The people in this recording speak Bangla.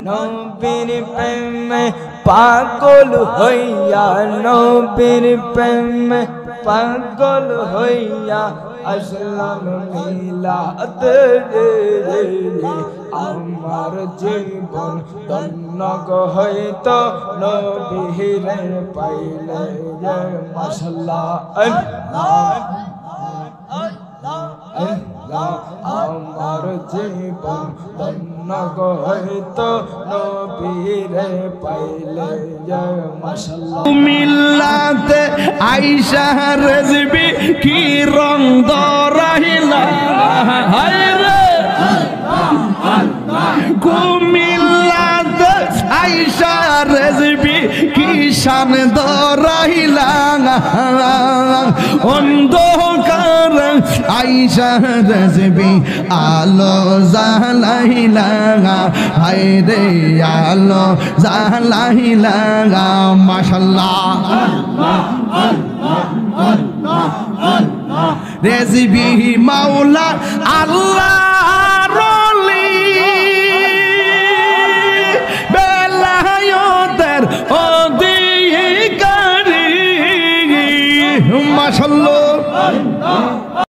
নবীর প্রেমে পাগল হইয়া নবীর প্রেমে পাগল হইয়া আসলাম মিলাদ আমার জীবন ধন্য হইতো নবীরে পাইলে মাশাআল্লাহ আমার জীবন ধন্য হইতো নবীরে পাইলে মাশাআল্লাহ মিল্লাতে আয়েশা রেজবি কি রং দরাইলা হায় রে কুমিল্লাতে আয়েশা রেজবি কি শান দরাইলা অন্ধকার আয়েশা রেজবি আলো জালাইলা হায় রে আলো জালাইলা মাশাআল্লাহ রেজবি মাওলা আল্লাহ রলি বেলায়েতের অধিকারী মাশাআল্লাহ